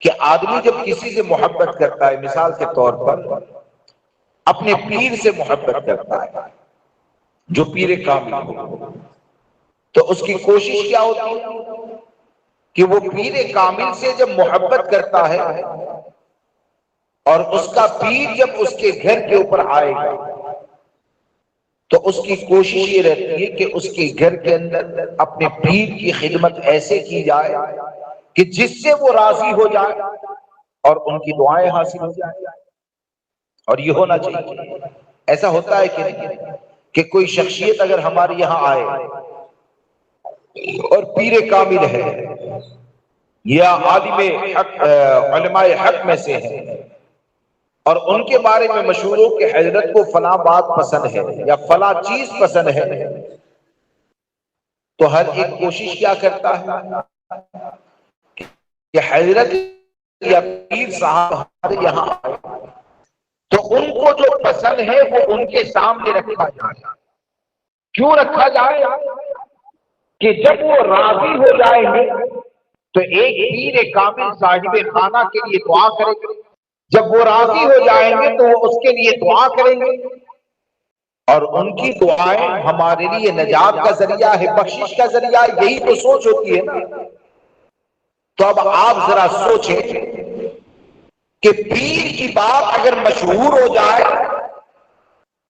کہ آدمی جب کسی سے محبت کرتا ہے، مثال کے طور پر اپنے پیر سے محبت کرتا ہے جو پیر کامل ہو، تو اس کی کوشش کیا ہوتی ہے کہ وہ پیر کامل سے جب محبت کرتا ہے اور اس کا پیر جب اس کے گھر کے اوپر آئے گا تو اس کی کوشش یہ رہتی ہے کہ اس کے گھر کے اندر اپنے پیر کی خدمت ایسے کی جائے کہ جس سے وہ راضی ہو جائے اور ان کی دعائیں حاصل ہو جائیں۔ اور یہ ہونا چاہیے۔ ایسا ہوتا ہے کہ نہیں کہ کوئی شخصیت اگر ہمارے یہاں آئے اور پیر کامل ہے یا عالم حق، علماء حق میں سے ہے، اور ان کے بارے میں مشہور ہو کہ حضرت کو فلاں بات پسند ہے یا فلاں چیز پسند ہے، تو ہر ایک کوشش کیا کرتا ہے کہ حضرت یا پیر صاحب ہمارے یہاں آئے تو ان کو جو پسند ہے وہ ان کے سامنے رکھا جائے۔ کیوں رکھا جائے؟ کہ جب وہ راضی ہو جائیں گے تو ایک پیر کامل صاحب خانہ کے لیے دعا کریں گے، جب وہ راضی ہو جائیں گے تو وہ اس کے لیے دعا کریں گے، اور ان کی دعائیں ہمارے لیے نجات کا ذریعہ ہے، بخشش کا ذریعہ ہے۔ یہی تو سوچ ہوتی ہے نا۔ تو اب آپ ذرا سوچیں کہ پیر کی بات اگر مشہور ہو جائے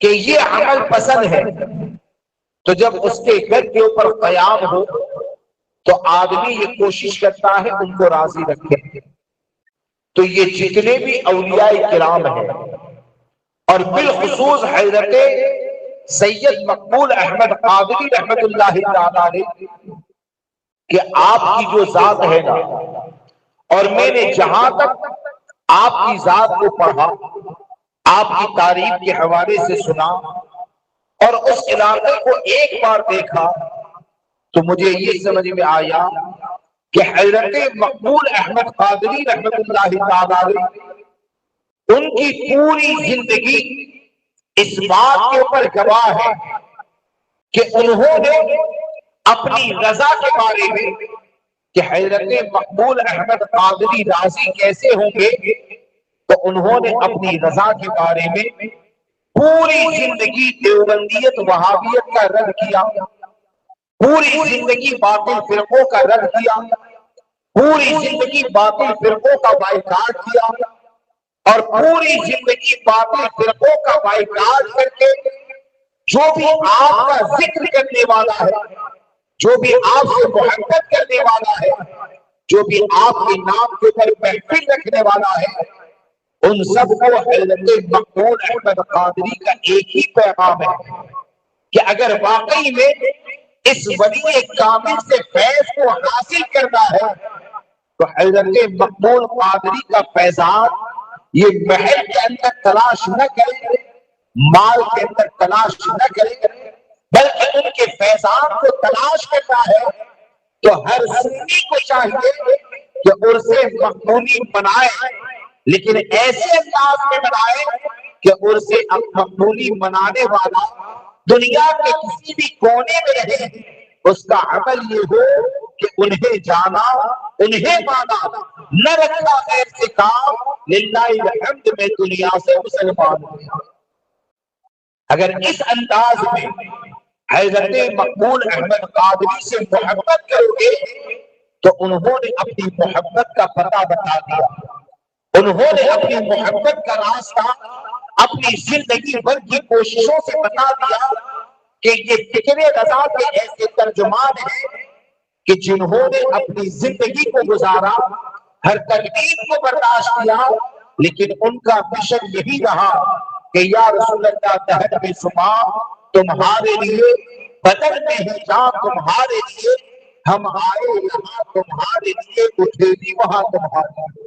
کہ یہ عمل پسند ہے، تو جب اس کے گھر کے اوپر قیام ہو تو آدمی یہ کوشش کرتا ہے ان کو راضی رکھے۔ تو یہ جتنے بھی اولیاء کرام ہیں اور بالخصوص حضرت سید مقبول احمد قادری رحمت اللہ تعالی علیہ کہ آپ کی جو ذات ہے نا، اور میں نے جہاں تک آپ کی ذات کو پڑھا، آپ کی تعریف کے حوالے سے سنا اور اس علاقے کو ایک بار دیکھا تو مجھے یہ سمجھ میں آیا کہ حضرت مقبول احمد قادری رحمت اللہ تعالی علیہ ان کی پوری زندگی اس بات کے اوپر گواہ ہے کہ انہوں نے اپنی رضا کے بارے میں کہ حضرت مقبول احمد قادری راضی کیسے ہوں گے، تو انہوں نے اپنی رضا کے بارے میں پوری زندگی دیوبندیت وہابیت کا رد کیا، پوری زندگی باطل فرقوں کا رد کیا، پوری زندگی باطل فرقوں کا بائیکاٹ کیا، اور پوری زندگی باطل فرقوں کا بائیکاٹ کر کے جو بھی آپ کا ذکر کرنے والا ہے، جو بھی آپ سے محبت کرنے والا ہے، جو بھی آپ کے نام کے اوپر محفل رکھنے والا ہے، ان سب کو حضرت مقبول احمد قادری کا ایک ہی پیغام ہے کہ اگر واقعی میں اس ولی کامل سے فیض کو حاصل کرنا ہے تو حضرت مقبول قادری کا فیضان یہ محل کے اندر تلاش نہ کرے، مال کے اندر تلاش نہ کرے، بلکہ ان کے فیضان کو تلاش کرنا ہے تو ہر سنی کو چاہیے کہ عرس مقبولی منائے، لیکن ایسے انداز میں منائے کہ عرس مقبولی منانے والا دنیا کے کسی بھی کونے میں رہے، اس کا عمل یہ ہو کہ انہیں جانا، انہیں مانا، نہ رکھا غیر سے کام، للہ الحمد میں دنیا سے مسلمان ہوں۔ اگر اس انداز میں حضرت مقبول احمد قادری سے محبت کرو گے تو انہوں نے اپنی محبت کا پتہ بتا دیا، انہوں نے اپنی محبت کا راستہ اپنی زندگی بھر کی کوششوں سے بتا دیا کہ یہ فکر رضا کے ایسے ترجمان ہیں کہ جنہوں نے اپنی زندگی کو گزارا، ہر تکلیف کو برداشت کیا، لیکن ان کا مشن یہی رہا کہ یا رسول اللہ دہر میں سما تمہارے لیے، بدر میں ہی جان تمہارے لیے، ہم آئے یہاں تمہارے لیے، اٹھے بھی وہاں تمہارے لیے۔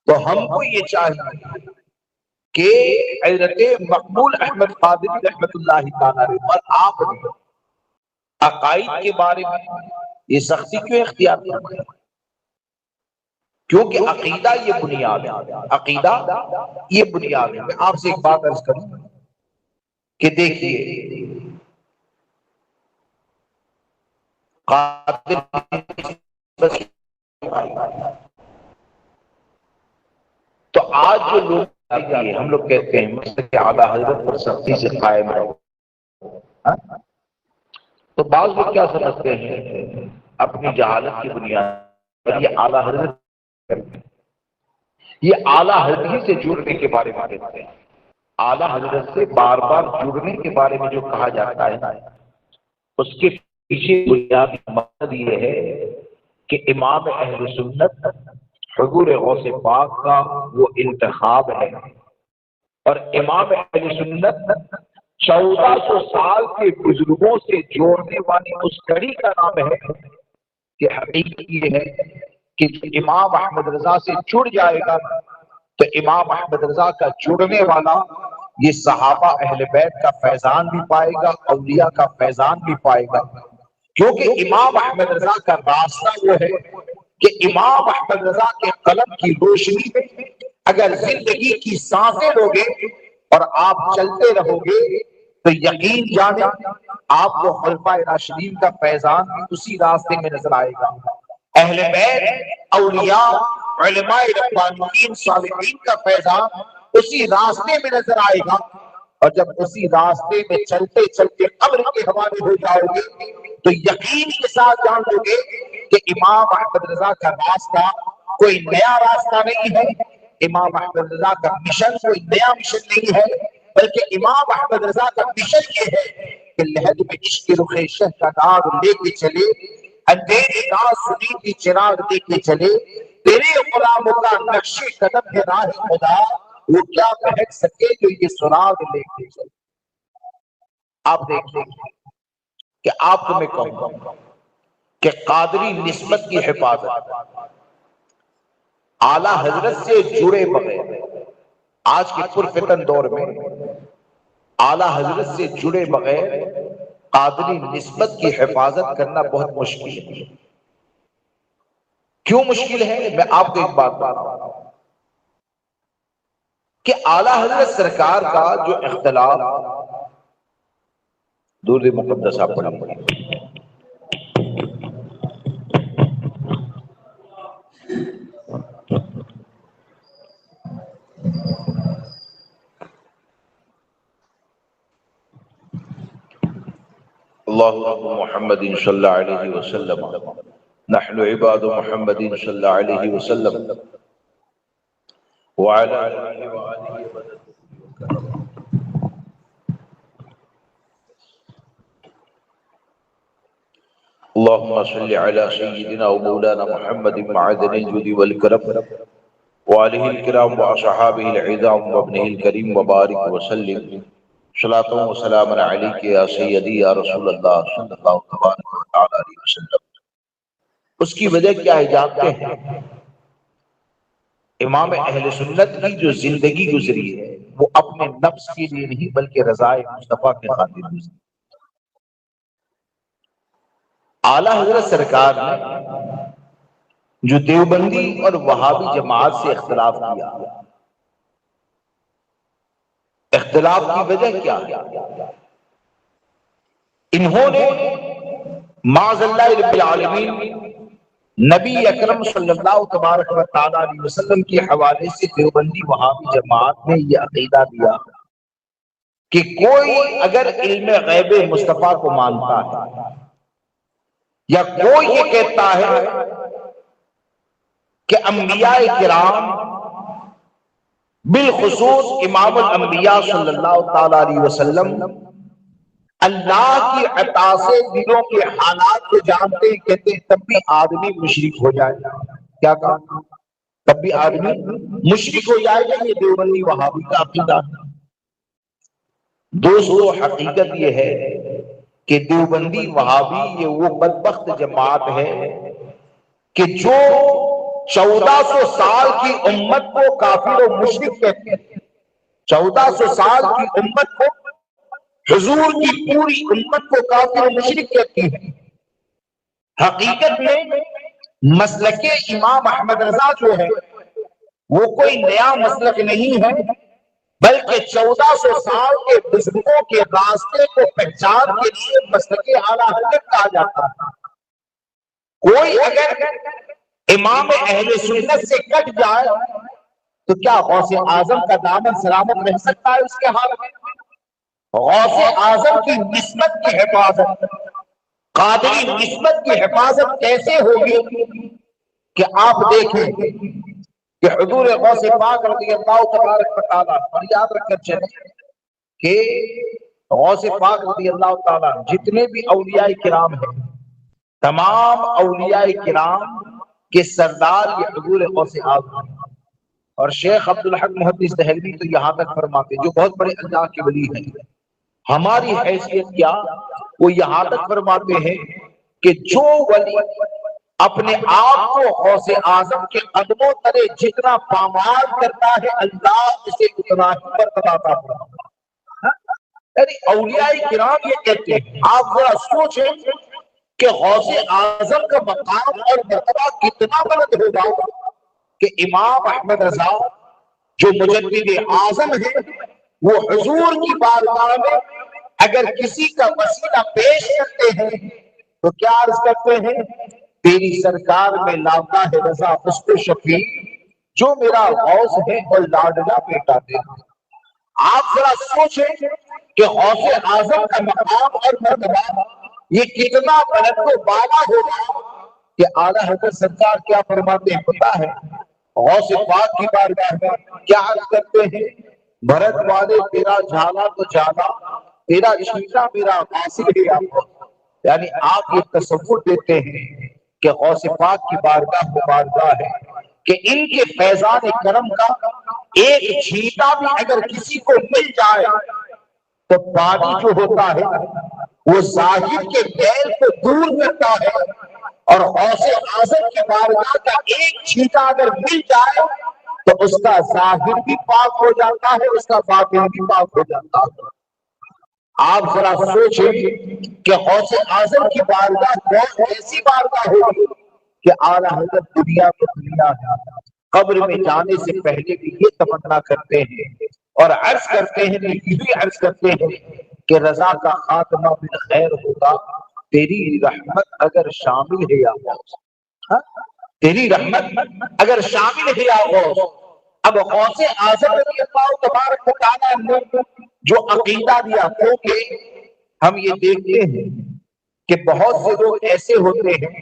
تو ہم کو یہ چاہیے کہ حضرت مقبول احمد قادری رحمت اللہ تعالی علیہ اور آپ نے عقائد کے بارے میں یہ سختی کیوں اختیار کرنا؟ کیونکہ عقیدہ یہ بنیاد ہے، عقیدہ یہ بنیاد ہے۔ میں آپ سے ایک بات عرض کروں کہ دیکھیے قادر آج جو لوگ ہم لوگ کہتے ہیں مسلک اعلیٰ حضرت پر سختی سے قائم رہو، تو بعض لوگ کیا سمجھتے ہیں اپنی جہالت کی بنیاد پر یہ اعلیٰ حضرت، یہ اعلیٰ حضرت سے جڑنے کے بارے میں کہتے ہیں۔ اعلیٰ حضرت سے بار بار جڑنے کے بارے میں جو کہا جاتا ہے اس کے پیچھے بنیادی مقصد یہ ہے کہ امام اہل سنت حضور غوث پاک کا وہ انتخاب ہے، اور امام اہل سنت 1400 سال کے بزرگوں سے جوڑنے والی اس کڑی کا نام ہے کہ حقیقت یہ ہے کہ امام احمد رضا سے جڑ جائے گا تو امام احمد رضا کا جڑنے والا یہ صحابہ اہل بیت کا فیضان بھی پائے گا، اولیاء کا فیضان بھی پائے گا، کیونکہ امام احمد رضا کا راستہ وہ ہے کہ امام احمد رضا کے قلم کی روشنی میں اگر زندگی کی سانسیں لوگے اور آپ چلتے رہو گے تو یقین جانے آپ کو خلفائے راشدین کا فیضان بھی اسی راستے میں نظر آئے گا، اہل بیت، اولیاء، علماء ربانیین، صالحین کا فیضان اسی راستے میں نظر آئے گا، اور جب اسی راستے میں چلتے چلتے قبر کے حوالے ہو جاؤ گے تو یقین کے ساتھ جان لو گے کہ امام احمد رضا کا راستہ کوئی نیا راستہ نہیں ہے، امام احمد رضا کا مشن کوئی نیا مشن نہیں ہے، بلکہ امام احمد رضا کا مشن یہ ہے کہ لہد میں عشق رخ شہ کا داغ لے کے چلے، اندھیری رات سنی کی چراغ دے کے چلے، تیرے غلاموں کا نقش قدم ہے راہ خدا، وہ کیا بہک سکے جو یہ سراغ لے کے چلے۔ آپ دیکھیں کہ آپ کو میں کہوں کہ قادری نسبت کی حفاظت اعلیٰ حضرت سے جڑے بغیر آج کے پرفتن دور میں اعلیٰ حضرت سے جڑے بغیر قادری نسبت کی حفاظت کرنا بہت مشکل ہے۔ کیوں مشکل ہے؟ میں آپ کو ایک بات بتا رہا ہوں کہ اعلیٰ حضرت سرکار کا جو اختلاف درود مقدس آپ پڑھیں اللہ رب محمد صلی اللہ علیہ وسلم نحن عباد محمد صلی اللہ علیہ وسلم وعلى آلہ وآلہ وسلم۔ اللهم صل على سيدنا ومولانا محمد معدن الجود والكرم وآله الكرام وأصحابه العظام وابنه الكريم وبارك وسلم صلاة وسلام عليك يا سيدي يا رسول الله صلی اللہ تبارک علیہ وسلم۔ اس کی وجہ کیا ہے جانتے ہیں؟ امام اہل سنت کی جو زندگی گزری ہے وہ اپنے نفس کے لیے نہیں بلکہ رضائے مصطفیٰ کے خاطر گزری۔ اعلیٰ حضرت سرکار نے جو دیوبندی اور وہابی جماعت سے اختلاف کیا، اختلاف کی وجہ کیا ہے؟ انہوں نے معاذ اللہ رب العالمین نبی اکرم صلی اللہ تبارک و تعالی علیہ وسلم کے حوالے سے دیوبندی وہابی جماعت نے یہ عقیدہ دیا کہ کوئی اگر علم غیب مصطفیٰ کو مانتا ہے یا کوئی یہ کہتا ہے کہ انبیاء کرام بالخصوص امام الانبیاء صلی اللہ تعالی علیہ وسلم اللہ کی عطا سے دلوں کے حالات کو جانتے ہیں، کہتے ہیں تب بھی آدمی مشرک ہو جائے گا۔ کیا کہا؟ تب بھی آدمی مشرک ہو جائے گا۔ یہ دیوبندی وہابی کا عقیدہ ہے۔ دوستو حقیقت یہ ہے کہ دیوبندی وہابی یہ وہ بدبخت جماعت ہے کہ جو 1400 سال کی امت کو کافر و مشرک کہتے ہیں۔ 1400 سال کی امت کو، حضور کی پوری امت کو کافر و مشرک کہتی ہے۔ حقیقت میں مسلک امام احمد رضا جو ہے وہ کوئی نیا مسلک نہیں ہے، بلکہ 1400 سال کے بزرگوں کے راستے کو پہچان کے لیے مسلک اعلیٰ حضرت کہا جاتا ہے۔ کوئی اگر امام اہل سنت سے کٹ جائے تو کیا غوث اعظم کا دامن سلامت رہ سکتا ہے اس کے حال میں؟ غوث اعظم کی نسبت کی حفاظت، قادری نسبت کی حفاظت کیسے ہوگی کہ آپ دیکھیں کہ حضور غوث پاک رضی اللہ تبارک و تعالیٰ، اور یاد رکھ کر چلیں کہ غوث پاک رضی اللہ تعالیٰ جتنے بھی اولیاء کرام ہیں، تمام اولیاء کرام کے سردار یہ حضور غوث اعظم ہیں۔ اور شیخ عبدالحق محدث دہلوی تو یہاں تک فرماتے جو بہت بڑے اللہ کے ولی ہیں، ہماری حیثیت کیا، وہ یہاں تک فرماتے ہیں کہ جو ولی اپنے آپ کو غوث اعظم کے قدموں تلے جتنا پامال کرتا ہے، اللہ اسے اتنا ہی مرتبہ عطا فرماتا ہے۔ یعنی اولیاء کرام یہ کہتے ہیں، آپ ذرا سوچیں کہ غوث اعظم کا مقام اور مرتبہ کتنا بلند ہوگا کہ امام احمد رضا جو مجدد اعظم ہے، وہ حضور کی بارگاہ میں اگر کسی کا وسیلہ پیش کرتے ہیں تو کیا عرض کرتے ہیں؟ تیری سرکار میں لاتا ہے رضا اس کو شفیع جو میرا غوث ہے اور لاڈلا بیٹا تیرا۔ آپ ذرا سوچیں کہ غوث اعظم کا مقام اور مرتبہ یہ کتنا بلند و بالا ہوگا کہ اعلیٰ حضرت سرکار کیا فرماتے ہیں پتہ ہے؟ غوث پاک کی بارگاہ میں کیا عرض کرتے ہیں؟ بھرت والے تیرا جھالا تو جھالا، تیرا چھیٹا میرا غاصب ہے آپ۔ یعنی آپ یہ تصور دیتے ہیں کہ غوث پاک کی بارگاہ مبارکہ ہے کہ ان کے فیضان کرم کا ایک چھیٹا بھی اگر کسی کو مل جائے تو پانی جو ہوتا ہے وہ ظاہر کے میل کو دور کرتا ہے، اور غوث اعظم کی بارگاہ کا ایک چھیٹا اگر مل جائے تو اس کا ظاہر بھی پاک ہو جاتا ہے، اس کا باطن بھی پاک ہو جاتا ہے۔ آپ ذرا سوچیں کہ غوث اعظم کی بارگاہ کون ایسی بارگاہ ہوگی کہ اعلیٰ حضرت دنیا میں دنیا ہے، قبر میں جانے سے پہلے بھی یہ تمنا کرتے ہیں اور عرض کرتے ہیں، یہ بھی عرض کرتے ہیں کہ رضا کا خاتمہ بالخیر ہوگا، تیری رحمت اگر شامل ہے یا غوث، تیری رحمت اگر شامل ہے یا غوث۔ اب غوث اعظم رضی اللہ تبارک و تعالیٰ نے جو عقیدہ دیا، کیونکہ ہم یہ دیکھتے ہیں کہ بہت سے لوگ ایسے ہوتے ہیں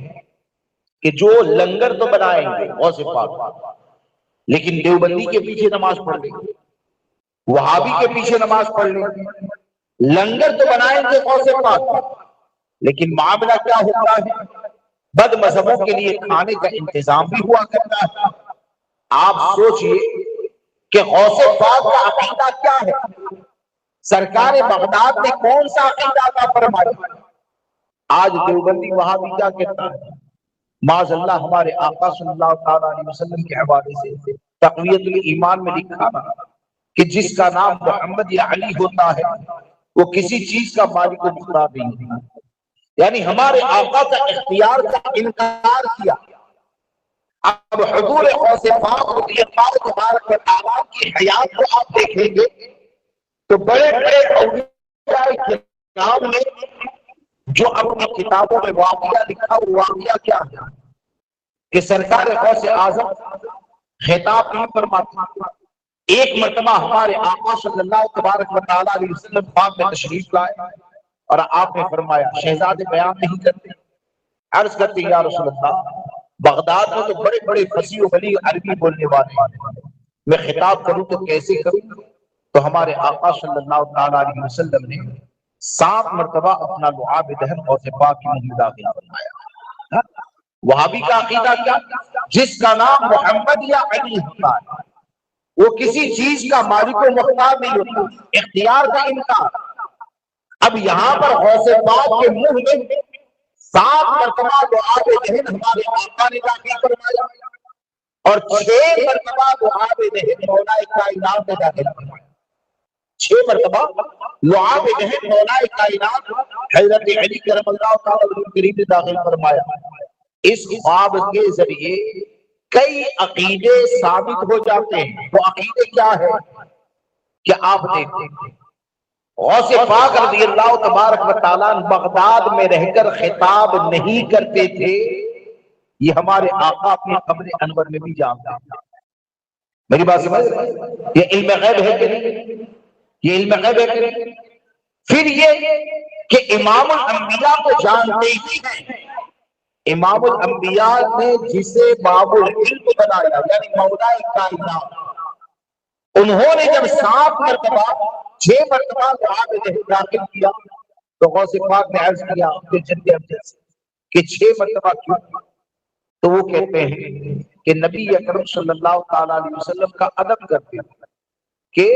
کہ جو لنگر تو بنائیں گے غوث پاک، لیکن دیوبندی کے پیچھے نماز پڑھ لیں گے، وہابی کے پیچھے نماز پڑھ لیں گے، لنگر تو بنائیں گے غوث پاک، لیکن معاملہ کیا ہوتا ہے؟ بد مذہبوں کے لیے کھانے کا انتظام بھی ہوا کرتا ہے۔ آپ سوچئے کہ غوث پاک کا عقیدہ کیا ہے؟ سرکار بغداد نے کون سا عقیدہ عطا فرمایا؟ آج دیوبندی وہابی کیا کہتا ہے؟ معاذ اللہ ہمارے آقا صلی اللہ علیہ وسلم کے حوالے سے تقویت الایمان میں لکھا کہ جس کا نام محمد یا علی ہوتا ہے وہ کسی چیز کا مالک و مختار نہیں ہوتا۔ یعنی ہمارے آقا کا اختیار کا انکار کیا۔ اب حضور غوث پاک رضی اللہ تبارک و تعالیٰ کی حیات کو آپ دیکھیں گے تو بڑے بڑے اولیاء کرام نے جو اپنی کتابوں میں واقعہ لکھا، وہ واقعہ کیا ہے کہ سرکار غوث اعظم خطاب نہیں فرماتے۔ ایک مرتبہ ہمارے آقا صلی اللہ تبارک و تعالیٰ علیہ وسلم پاک میں تشریف لائے اور آپ نے فرمایا شہزادے بیان نہیں کرتے؟ عرض کرتے یا رسول اللہ بغداد میں تو بڑے بڑے فصیح و بلیغ عربی بولنے والے ہیں، میں خطاب کروں تو کیسے کروں؟ تو ہمارے آقا صلی اللہ تعالیٰ علیہ وسلم نے 7 مرتبہ اپنا لعاب دہن غوث پاک کی منہ میں داخل فرمایا۔ وہابی کا عقیدہ کیا؟ جس کا نام محمد یا علی ہوتا ہے وہ کسی چیز کا مالک و مختار نہیں ہوتا، اختیار کا انکار۔ اب یہاں پر غوث پاک کے منہ میں 7 مرتبہ لعاب دہن ہمارے آقا نے داخل فرمایا اور 6 مرتبہ لعاب دہن مولا کائنات نے داخل فرمایا۔ 6 مرتبہ لعاب دہن مولا کائنات حضرت علی کرم اللہ تعالیٰ عنہ کریم نے داخل فرمایا۔ اس خواب کے ذریعے کئی عقیدے ثابت ہو جاتے ہیں۔ وہ عقیدے کیا ہے کہ آپ دیکھتے ہیں غوث پاک رضی اللہ تبارک و تعالیٰ بغداد میں رہ کر خطاب نہیں کرتے تھے، یہ ہمارے آقا اپنی قبر انور میں بھی جانتے ہیں۔ میری بات سمجھ رہے ہیں؟ یہ علم غیب ہے کہ نہیں؟ یہ علم غیب ہے کہ نہیں؟ پھر یہ کہ امام الانبیاء کو جانتے ہی ہیں، امام الانبیاء نے جسے باب العلم بنایا یعنی مولا کائنات، انہوں نے جب 7 مرتبہ 6 مرتبہ دعا میں داخل کیا تو غوث پاک نے عرض کیا کہ جد افضل کہ 6 مرتبہ کیوں؟ تو وہ کہتے ہیں کہ نبی اکرم صلی اللہ تعالی علیہ وسلم کا ادب کرتے ہیں کہ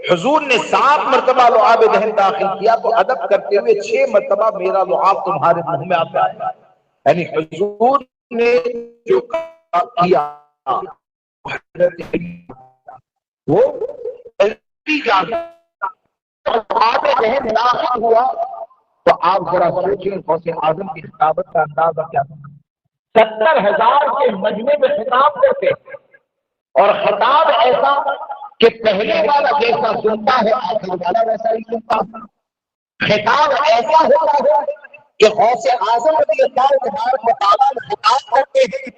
حضور نے 7 مرتبہ لعاب دہن داخل کیا تو ادب کرتے ہوئے 6 مرتبہ میرا لعاب تمہارے منہ میں آتا ہے، یعنی حضور نے جو کیا وہ لعاب دہن داخل ہوا تو آپ ذرا سوچیں غوث اعظم کی خطابت کا اندازہ کیا تھا؟ 70,000 کے مجمع میں خطاب کرتے اور خطاب ایسا کہ پہلے والا جیسا سنتا ہے آخر والا ویسا ہی سنتا ہے، خطاب ایسا ہوتا ہے کہ غوث اعظم رضی اللہ تبارک و تعالیٰ خطاب کرتے ہیں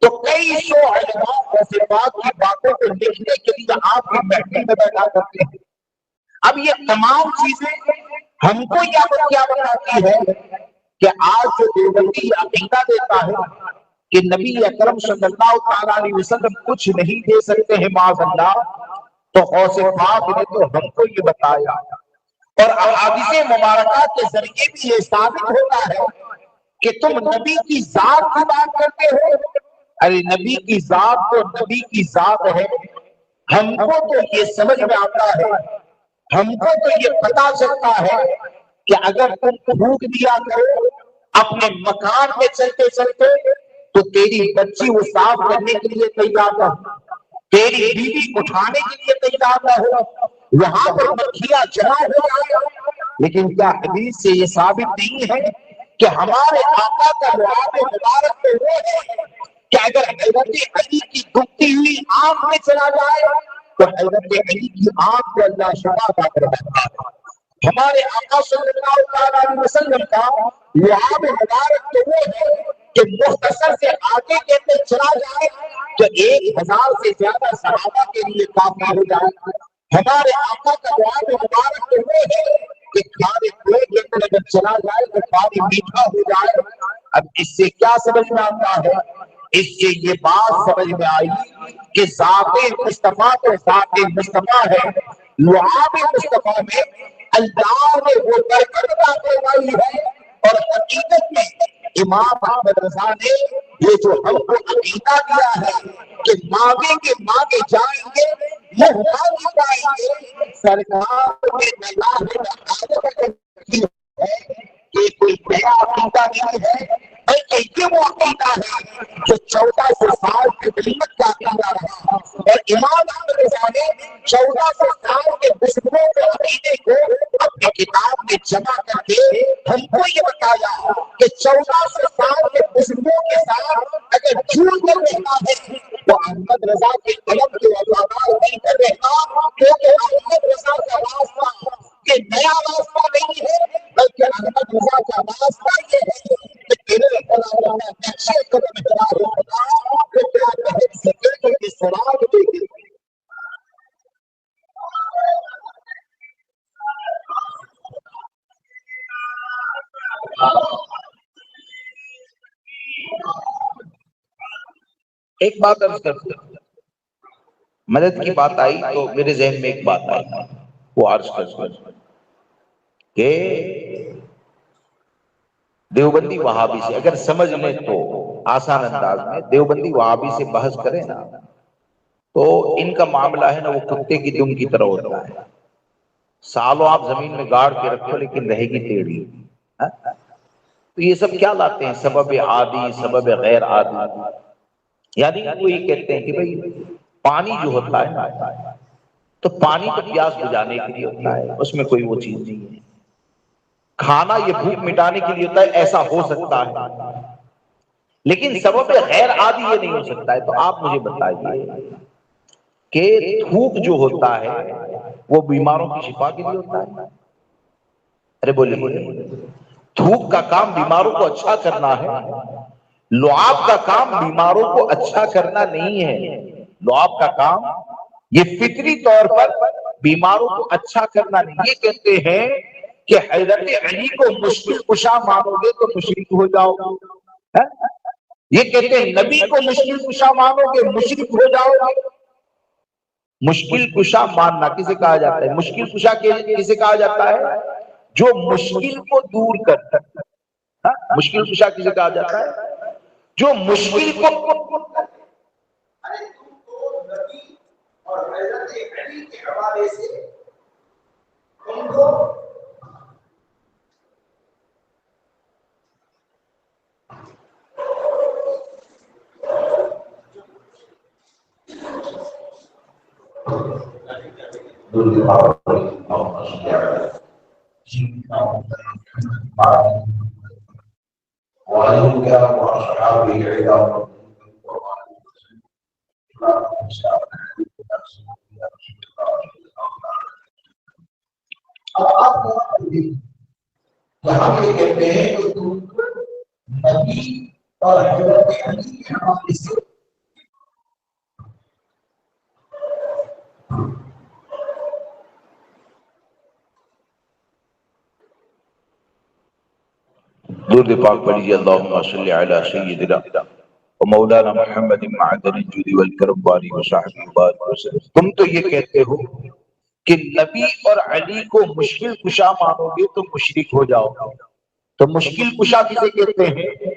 تو کئی سو علماء غوث پاک کی باتوں کو لکھنے کے لیے آپ کی محفل میں بیٹھا کرتے ہیں۔ اب یہ تمام چیزیں ہم کو کیا بتاتی ہے کہ آج جو دیوبندی عقیدہ دیتا ہے کہ نبی اکرم صلی اللہ تعالیٰ علیہ وسلم کچھ نہیں دے سکتے ہیں معاذ اللہ، تو غوث پاک نے تو ہم کو یہ بتایا اور احادیث مبارکات کے ذریعے بھی یہ ثابت ہوتا ہے کہ تم نبی کی ذات کی بات کرتے ہو، ارے نبی کی ذات تو نبی کی ذات ہے، ہم کو تو یہ سمجھ میں آتا ہے، ہم کو تو یہ پتا چلتا ہے کہ اگر تم تھوک دیا کرو اپنے مکان میں چلتے چلتے تو تیری بچی وہ صاف کرنے کے لیے تیار نہ ہو، تیری بیوی اٹھانے کے لیے تیار نہ ہو، وہاں پر مکھیاں جمع ہو جائے، لیکن کیا حدیث سے یہ ثابت نہیں ہے کہ ہمارے آقا کا لعاب مبارک میں وہ ہے کہ اگر حضرت علی کی دکھتی ہوئی آنکھ میں چلا جائے تو حضرت علی کی آنکھ کو اللہ شفا عطا فرماتا ہے۔ ہمارے آقا صلی اللہ علیہ وسلم کا لعاب مبارک تو وہ ہے کہ مختصر سے آگے کے اندر چلا جائے تو 1000 سے زیادہ صحابہ کے لیے کافی ہو جائے۔ ہمارے آقا کا لعاب مبارک تو وہ ہے کہ کھانے پینے کے اندر اگر چلا جائے تو پانی میٹھا ہو جائے۔ اب اس سے کیا سمجھ میں آتا ہے؟ اس سے یہ بات سمجھ میں آئی کہ ذات مصطفیٰ تو ذات مصطفیٰ ہے، لعاب مصطفیٰ میں اللہ نے وہ برکت عطا فرمائی ہے، اور حقیقت میں امام احمد رضا نے یہ جو ہم کو عقیدہ دیا ہے کہ مانگیں گے مانگے جائیں گے منہ مانگے پائیں گے، سرکار نے اللہ کی ہے کہ کوئی نیا عقیدہ نہیں ہے، بلکہ یہ وہ عقیدہ ہے جو 1400 سال کی خدمت کا عقیدہ رہا، اور امام احمد رضا نے 1400 سال کے بزرگوں کے عقیدے کو اپنی کتاب میں جمع کر کے ہم کو یہ بتایا کہ 1400 سال کے بزرگوں کے ساتھ اگر جھوٹ کر رہنا ہے تو احمد رضا کے قلم کے وفادار نہیں کر رہنا، کیونکہ احمد رضا کا راستہ یہ نیا راستہ نہیں ہے، بلکہ احمد رضا کا راستہ یہ ہے کہ تیرے خدا نقشے قدم اقرار ہوگا کہ کیا کہہ سکے تو اس سراغ دے گی۔ ایک بات عرض کرتے مدد کی بات آئی تو میرے ذہن میں ایک بات آئی وہ عرض کرتے کہ دیوبندی وہابی سے اگر سمجھ لیں تو آسان انداز میں دیوبندی وہابی سے بحث کریں نا تو ان کا معاملہ ہے نا وہ کتے کی دم کی طرح ہوتا ہے، سالوں آپ زمین میں گاڑ کے رکھو لیکن رہے گی ٹیڑھی۔ تو یہ سب کیا لاتے ہیں؟ سبب عادی، سبب غیر عادی، یعنی وہ یہ کہتے ہیں کہ بھئی پانی جو ہوتا ہے نا تو پانی تو پیاس بجھانے کے لیے ہوتا ہے، اس میں کوئی وہ چیز نہیں ہے، کھانا یہ بھوک مٹانے کے لیے ہوتا ہے، ایسا ہو سکتا ہے، لیکن سبب غیر عادی یہ نہیں ہو سکتا ہے۔ تو آپ مجھے بتائیے کہ تھوک جو ہوتا ہے وہ بیماروں کی شفا کے لیے ہوتا ہے؟ ارے بولیے، تھوک کا کام بیماروں کو اچھا کرنا ہے، لعاب کا کام بیماروں کو اچھا کرنا نہیں ہے۔ لعاب کا کام یہ فطری طور پر بیماروں کو اچھا کرنا نہیں. یہ کہتے ہیں کہ حضرت علی کو مشکل کشا مانو گے تو مشرک ہو جاؤ گے. یہ کہتے ہیں نبی کو مشکل کشا مانو گے مشرک ہو جاؤ گے. مشکل کشا ماننا کسے کہا جاتا ہے؟ مشکل کشا کسے کہا جاتا ہے؟ جو مشکل کو دور کرتا ہے. مشکل کشا کسے کہا جاتا ہے؟ جو مشکل کو اور حضرت علی کے حوالے سے ان کو یہاں یہ کہتے ہیں کہ نبی اور حضرت علی کے حوالے سے درود پاک پڑھیے. اللہم صلی علی سیدنا و مولانا محمد معدن الجود والکرم والی وصحبہ وبارک وسلم. تم تو یہ کہتے ہو کہ نبی اور علی کو مشکل کشا مانو گے تو مشرک ہو جاؤ گے. تو مشکل کشا کسے کہتے ہیں؟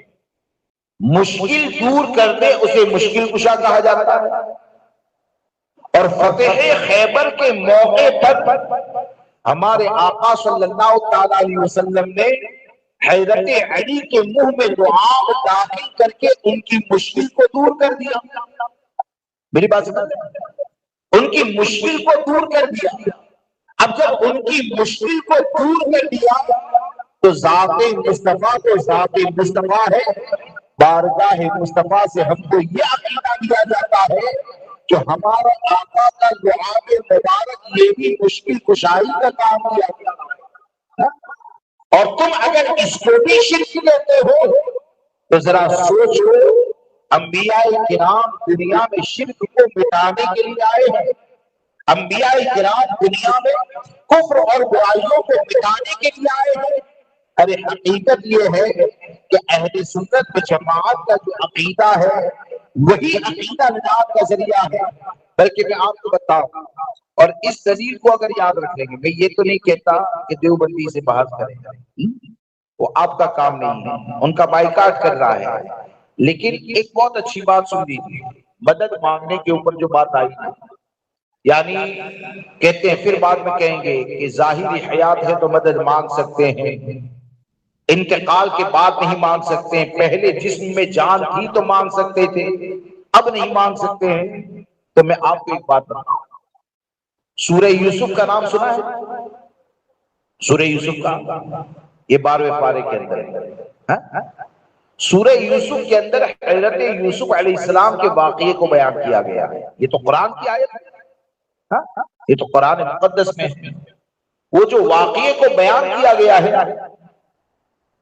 مشکل دور کر دے اسے مشکل کشا کہا جاتا ہے. اور فتح خیبر کے موقع پر ہمارے آقا صلی اللہ تعالی علیہ وسلم نے حضرت علی کے منہ میں لعاب داخل کر کے ان کی مشکل کو دور کر دیا. میری بات سمجھ؟ ان کی مشکل کو دور کر دیا. اب جب ان کی مشکل کو دور کر دیا تو ذات مصطفیٰ تو ذات مصطفیٰ ہے. بارگاہ مصطفیٰ سے ہم کو یہ عقیدہ دیا جاتا ہے کہ ہمارا آقا کا لعاب مبارک یہ بھی مشکل کشائی کا کام کیا. اور تم اگر اس کو بھی شرک لیتے ہو تو ذرا سوچو، انبیاء کرام دنیا میں شرک کو مٹانے کے لیے آئے ہیں. انبیاء کرام دنیا میں کفر اور برائیوں کو مٹانے کے لیے آئے ہیں. ارے حقیقت یہ ہے کہ اہل سنت و جماعت کا جو عقیدہ ہے وہی عقیدہ نجات کا ذریعہ ہے. بلکہ میں آپ کو بتاؤں، اور اس دلیل کو اگر یاد رکھیں گے، میں یہ تو نہیں کہتا کہ دیوبندی سے بحث کریں، وہ آپ کا کام نہیں ہے، ان کا بائیکاٹ کر رہا ہے. لیکن ایک بہت اچھی بات سن لیجیے، مدد مانگنے کے اوپر جو بات آئی ہے، یعنی کہتے ہیں پھر بعد میں کہیں گے کہ ظاہری حیات ہے تو مدد مانگ سکتے ہیں، انتقال کے بعد نہیں مانگ سکتے ہیں، پہلے جسم میں جان تھی تو مانگ سکتے تھے، اب نہیں مانگ سکتے ہیں. تو میں آپ کو ایک بات بتاؤں، سورہ یوسف کا نام سنا ہے؟ سورہ یوسف کا یہ 12ویں پارے کے اندر ہے. سورہ یوسف کے اندر حضرت یوسف علیہ السلام کے واقعے کو بیان کیا گیا ہے. یہ تو قرآن کی آیت ہے، یہ تو قرآن مقدس میں ہے. وہ جو واقعے کو بیان کیا گیا ہے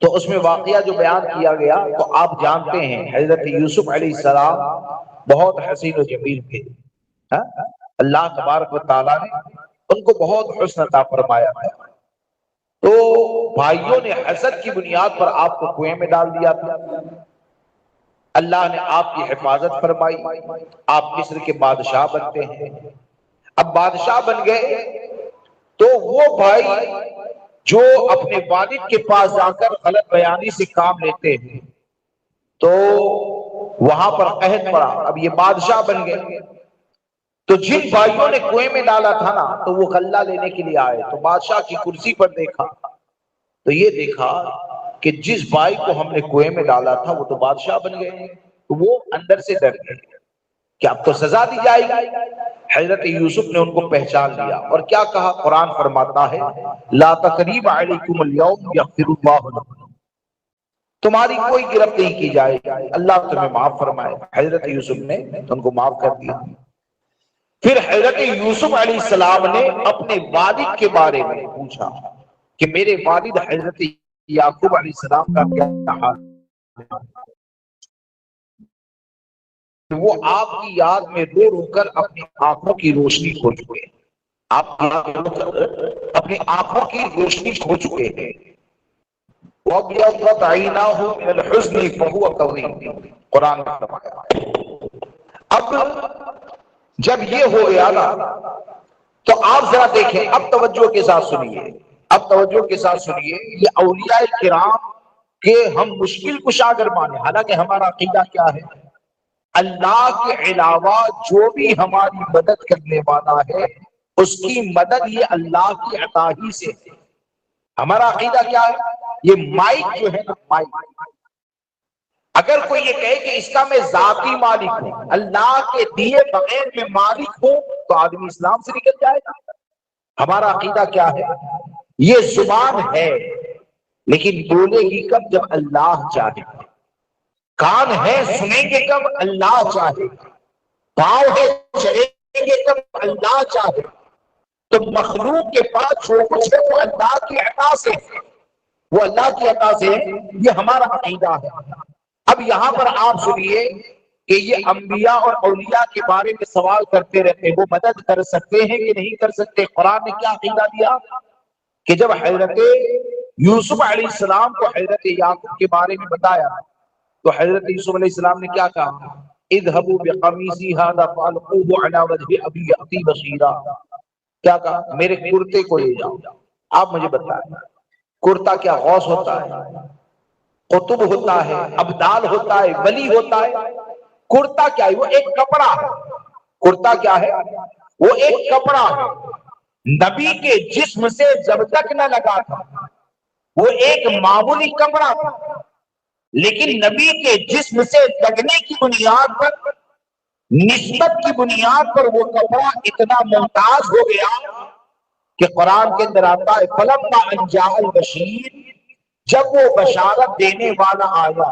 تو اس میں واقعہ جو بیان کیا گیا تو آپ جانتے ہیں حضرت یوسف علیہ السلام بہت حسین و جمیل تھے. اللہ تبارک و تعالیٰ نے ان کو بہت حسن عطا فرمایا ہے. تو بھائیوں نے حسد کی بنیاد پر آپ کو کنویں میں ڈال دیا تھا. اللہ نے آپ کی حفاظت فرمائی، آپ مصر کے بادشاہ بنتے ہیں. اب بادشاہ بن گئے تو وہ بھائی جو اپنے والد کے پاس جا کر غلط بیانی سے کام لیتے ہیں تو وہاں پر قحط پڑا. اب یہ بادشاہ بن گئے تو جن بھائیوں نے کنویں میں ڈالا تھا نا تو وہ غلہ لینے کے لیے آئے تو بادشاہ کی کرسی پر دیکھا تو یہ دیکھا کہ جس بھائی کو ہم نے کنویں میں ڈالا تھا وہ تو بادشاہ بن گئے. تو وہ اندر سے ڈر گئے کہ اب تو سزا دی جائے گی. حضرت یوسف نے ان کو پہچان لیا اور کیا کہا؟ قرآن فرماتا ہے لا تقریب علیکم اليوم یغفر اللہ لکم، تمہاری کوئی گرفت نہیں کی جائے گی، اللہ تمہیں معاف فرمائے. حضرت یوسف نے ان کو معاف کر دیا. پھر حضرت یوسف علیہ السلام نے اپنے والد کے بارے میں پوچھا کہ میرے والد حضرت یعقوب علیہ السلام کا کیا حال ہے. وہ آپ کی یاد میں رو رو کر اپنی آنکھوں کی روشنی کھو چکے ہیں، آپ کی یاد میں رو کر اپنی آنکھوں کی روشنی کھو چکے ہیں۔ وَابْيَضَّتْ عَيْنَاهُ مِنَ الْحُزْنِ فَهُوَ كَظِيمٌ، قرآن میں فرمایا۔ اب جب یہ ہو گیا نا تو آپ ذرا دیکھیں، اب توجہ کے ساتھ سنیے، اب توجہ کے ساتھ سنیے، یہ اولیاء کرام کہ ہم مشکل کشا اگر مانے، حالانکہ ہمارا عقیدہ کیا ہے؟ اللہ کے علاوہ جو بھی ہماری مدد کرنے والا ہے اس کی مدد یہ اللہ کی عطا ہی سے ہے۔ ہمارا عقیدہ کیا ہے؟ یہ مائک جو ہے نا، مائک، اگر کوئی یہ کہے کہ اس کا میں ذاتی مالک ہوں، اللہ کے دیے بغیر میں مالک ہوں، تو آدمی اسلام سے نکل جائے گا۔ ہمارا عقیدہ کیا ہے؟ یہ زبان ہے لیکن بولے گی کب؟ جب اللہ چاہے۔ کان ہے سنیں گے کب؟ اللہ چاہے۔ پاؤں ہے چلیں گے کب؟ اللہ چاہے۔ تو مخلوق کے پاس جو کچھ ہے وہ اللہ کی عطا سے، وہ اللہ کی عطا سے، یہ ہمارا عقیدہ ہے۔ اب یہاں پر آپ سنیے کہ یہ انبیاء اور اولیاء کے بارے میں سوال کرتے رہتے ہیں، وہ مدد کر سکتے ہیں کہ نہیں کر سکتے؟ قرآن نے کیا عقیدہ دیا کہ جب حضرت یوسف علیہ السلام کو حضرت یعقوب کے بارے میں بتایا تو حضرت یوسف علیہ السلام نے کیا کہا؟ اذهبوا بقمیصی ھذا فالقوه علی وجه ابی یأتی بصیرا، کیا کہا؟ میرے کرتے کو لے جاؤ۔ آپ مجھے بتائیں کرتا کیا غوث ہوتا ہے، قطب ہوتا ہے، ابدال ہوتا ہے، ولی ہوتا ہے؟ کرتا کیا ہے؟ وہ ایک کپڑا ہے۔ کرتا کیا ہے؟ وہ ایک کپڑا ہے۔ نبی کے جسم سے جب تک نہ لگا تھا وہ ایک معمولی کپڑا تھا، لیکن نبی کے جسم سے لگنے کی بنیاد پر، نسبت کی بنیاد پر وہ کپڑا اتنا ممتاز ہو گیا کہ قرآن کے اندر آتا ہے فَلَمَّا أَن جَاءَ الْبَشِيرُ، جب وہ بشارت دینے والا آیا،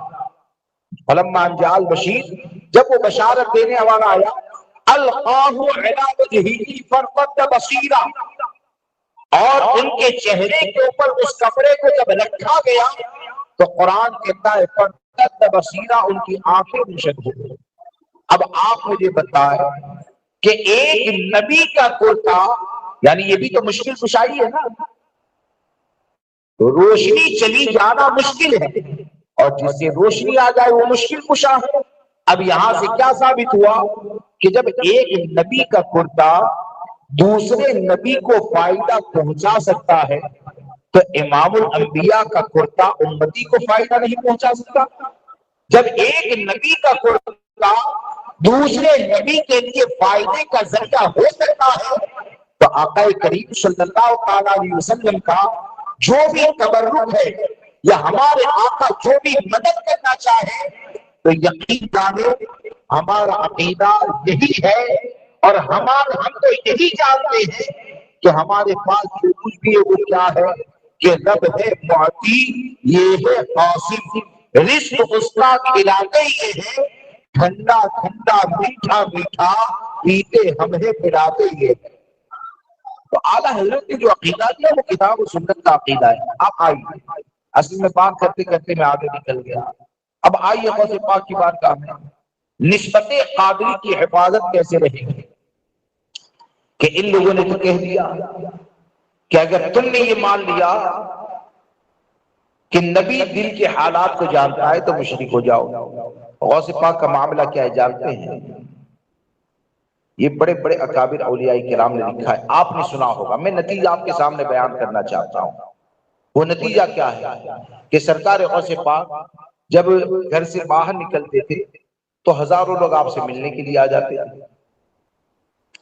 فَلَمَّا أَن جَاءَ الْبَشِيرُ، جب وہ بشارت دینے والا آیا، أَلْقَاهُ عَلَى وَجْهِهِ فَارْتَدَّ بَصِيرًا، اور ان کے چہرے کے اوپر اس کپڑے کو جب رکھا گیا تو قرآن کہتا ہے فَارْتَدَّ بَصِيرًا، ان کی آنکھیں روشن ہو گئی۔ اب آپ مجھے بتائیں کہ ایک نبی کا کرتا، یعنی یہ بھی تو مشکل کشائی ہے نا، روشنی چلی جانا مشکل ہے، اور جس سے روشنی آ جائے وہ مشکل کشا ہے۔ اب یہاں سے کیا ثابت ہوا کہ جب ایک نبی کا کرتا دوسرے نبی کو فائدہ پہنچا سکتا ہے تو امام الانبیاء کا کرتا امتی کو فائدہ نہیں پہنچا سکتا؟ جب ایک نبی کا کرتا دوسرے نبی کے لیے فائدے کا ذریعہ ہو سکتا ہے تو آقا کریم صلی اللہ تعالی علیہ وسلم کا جو بھی تبرک ہے یا ہمارے آقا جو بھی مدد کرنا چاہے تو یقین جانے ہمارا عقیدہ یہی ہے، اور ہم تو یہی جانتے ہیں کہ ہمارے پاس جو کچھ بھی ہے وہ کیا ہے کہ رب ہے معطی، یہ ہے قاسم، رزق اس کا کھلاتے یہ ہے، ٹھنڈا ٹھنڈا میٹھا میٹھا پیتے ہم ہے پلاتے یہ ہے۔ تو اعلیٰ حضرت نے جو عقیدہ دیا وہ کتاب و سنت کا عقیدہ ہے۔ آپ آئیے، اصل میں بات کرتے کرتے میں آگے نکل گیا، اب آئیے غوث پاک کی بارگاہ میں نسبت قادری کی حفاظت کیسے رہے گی؟ کہ ان لوگوں نے تو کہہ دیا کہ اگر تم نے یہ مان لیا کہ نبی دل کے حالات کو جانتا ہے تو مشرک ہو جاؤ۔ غوث پاک کا معاملہ کیا ہے جانتے ہیں؟ یہ بڑے بڑے اکابر اولیاء کرام نے لکھا ہے، آپ نے سنا ہوگا، میں نتیجہ آپ کے سامنے بیان کرنا چاہتا ہوں۔ وہ نتیجہ کیا ہے کہ سرکار غوث پاک جب گھر سے باہر نکلتے تھے تو ہزاروں لوگ آپ سے ملنے کے لیے آ جاتے تھے۔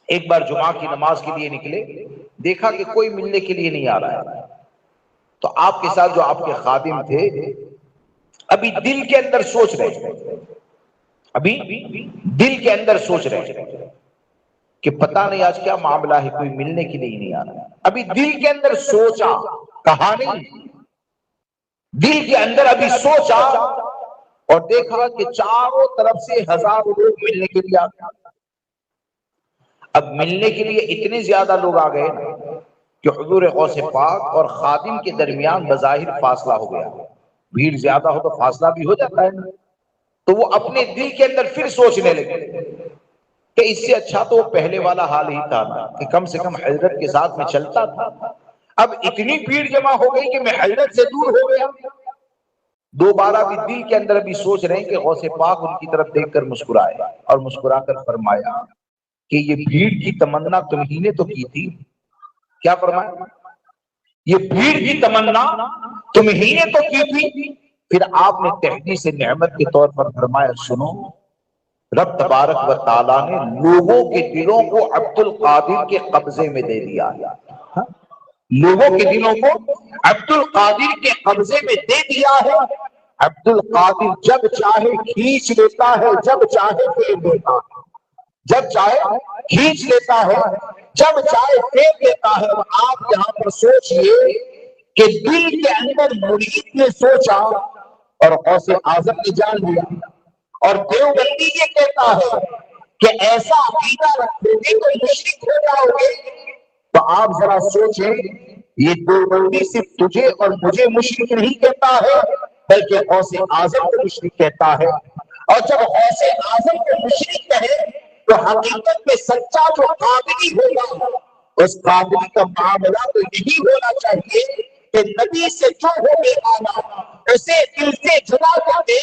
ایک بار جمعہ کی نماز کے لیے نکلے، دیکھا کہ کوئی ملنے کے لیے نہیں آ رہا ہے، تو آپ کے ساتھ جو آپ کے خادم تھے ابھی دل کے اندر سوچ رہے، ابھی دل کے اندر سوچ رہے کہ پتہ نہیں آج کیا معاملہ ہے، کوئی ملنے کے لیے نہیں آ رہا۔ ابھی دل کے اندر سوچا، کہا نہیں، دل کے اندر ابھی سوچا اور دیکھا کہ چاروں طرف سے ہزاروں لوگ ملنے کے لیے آ گئے۔ اب ملنے کے لیے اتنے زیادہ لوگ آ گئے کہ حضور غوث پاک اور خادم کے درمیان بظاہر فاصلہ ہو گیا۔ بھیڑ زیادہ ہو تو فاصلہ بھی ہو جاتا ہے، تو وہ اپنے دل کے اندر پھر سوچنے لگے کہ اس سے اچھا تو پہلے والا حال ہی تھا نا، کہ کم سے کم حضرت کے ساتھ میں چلتا تھا، اب اتنی بھیڑ جمع ہو گئی کہ میں حضرت سے دور ہو گیا۔ دوبارہ بھی دل کے اندر بھی سوچ رہے ہیں کہ غوث پاک ان کی طرف دیکھ کر مسکرائے، اور مسکرا کر فرمایا کہ یہ بھیڑ کی تمنا تمہیں نے تو کی تھی۔ کیا فرمایا؟ یہ بھیڑ کی تمنا تمہیں نے تو کی تھی۔ پھر آپ نے تحدیث نعمت کے طور پر فرمایا سنو، رب تبارک و تعالیٰ نے لوگوں کے دلوں کو عبد القادر کے قبضے میں دے دیا ہے، لوگوں کے دلوں کو عبد القادر کے قبضے میں دے دیا ہے۔ عبد القادر جب چاہے کھینچ لیتا ہے، جب چاہے پھیر دیتا ہے، جب چاہے کھینچ لیتا ہے، جب چاہے پھیر دیتا ہے۔ آپ یہاں پر سوچئے کہ دل کے اندر مرید نے سوچا اور غوث اعظم نے جان لیا، اور دیوبندی یہ کہتا ہے کہ ایسا عقیدہ رکھو گے تو مشرک ہو جاؤ گے۔ تو آپ ذرا سوچیں، یہ دیوبندی صرف تجھے اور مجھے مشرک نہیں کہتا ہے، بلکہ غوث اعظم کو مشرک کہتا ہے۔ اور جب غوث اعظم کو مشرک کہے تو حقیقت میں سچا جو قادری ہوگا، اس قادری کا معاملہ تو یہی ہونا چاہیے کہ نبی سے جو ہو بے آنا اسے دل سے جدا کر دے،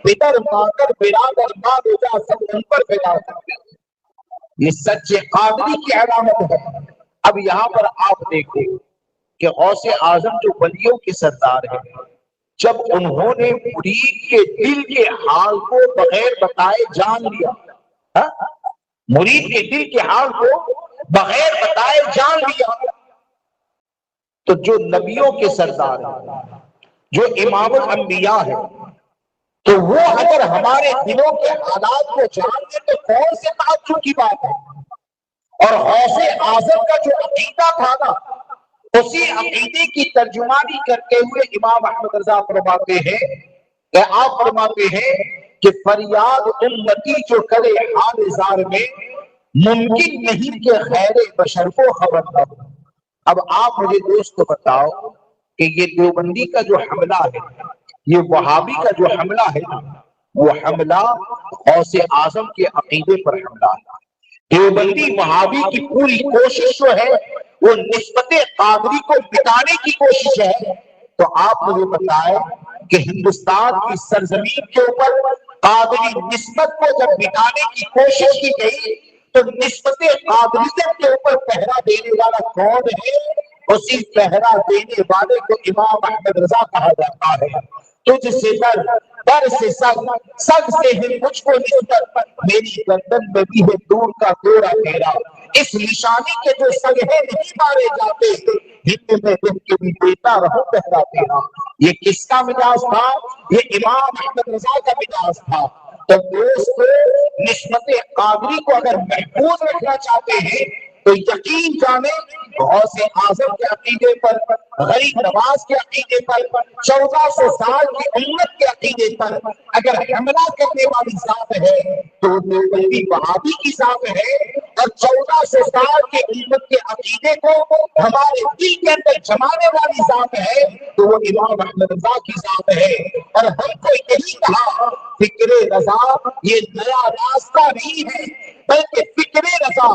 بدر ماکر برادر ماں ہو جا سب ان پر فدا کر دے۔ یہ سچے قادری کی علامت ہے۔ اب یہاں پر آپ دیکھو کہ غوث اعظم جو ولیوں کے سردار ہیں، جب انہوں نے مرید کے دل کے حال کو بغیر بتائے جان لیا، مرید کے دل کے حال کو بغیر بتائے جان لیا، تو جو نبیوں کے سردار ہیں، جو امام الانبیاء ہے، تو وہ اگر ہمارے دلوں کے حالات کو جانتے تو کون سے تعجب کی بات ہے۔ اور غوث اعظم کا جو عقیدہ تھا نا، اسی عقیدے کی ترجمانی کرتے ہوئے امام احمد رضا فرماتے ہیں کہ آپ فرماتے ہیں کہ فریاد امتی جو کرے حال زار میں، ممکن نہیں کہ خیر بشر کو خبر نہ ہو۔ اب آپ مجھے دوست بتاؤ کہ یہ دیوبندی کا جو حملہ ہے، یہ وہابی کا جو حملہ ہے، وہ حملہ غوث اعظم کے عقیدے پر حملہ ہے۔ دیوبندی وہابی کی پوری کوشش جو ہے وہ نسبت قادری کو مٹانے کی کوشش ہے۔ تو آپ مجھے بتائیں کہ ہندوستان کی سرزمین کے اوپر قادری نسبت کو جب مٹانے کی کوشش کی گئی تو نسبت قادریت کے اوپر پہرا دینے والا کون ہے؟ اسی پہرا دینے والے کو امام احمد رضا کہا جاتا ہے۔ تجھ سے در سے سگ، سگ سے ہے مجھ کو نسبت، میری گردن میں بھی ہے دور کا دورہ تیرا۔ اس نشانی کے جو سگ ہے نہیں مارے جاتے، ہند میں دن کے بھی دیتا رہو پہرا تیرا۔ یہ کس کا مجاز تھا؟ یہ امام احمد رضا کا مجاز تھا۔ تو دوستو، نسبت قادری کو اگر محفوظ رکھنا چاہتے ہیں تو یقین جانے غوث اعظم کے عقیدے پر، غریب نواز کے عقیدے پر، 1400 سال کی امت کے عقیدے پر اگر حملہ کرنے والی ذات ہے تو دیوبندی وہابی کی ذات ہے، اور 1400 سال کے امت کے عقیدے کو ہمارے دل کے اندر جمانے والی ذات ہے تو وہ امام احمد رضا کی ذات ہے۔ اور ہم کو یہی کہا فکر رضا یہ نیا راستہ نہیں ہے، بلکہ فکر رضا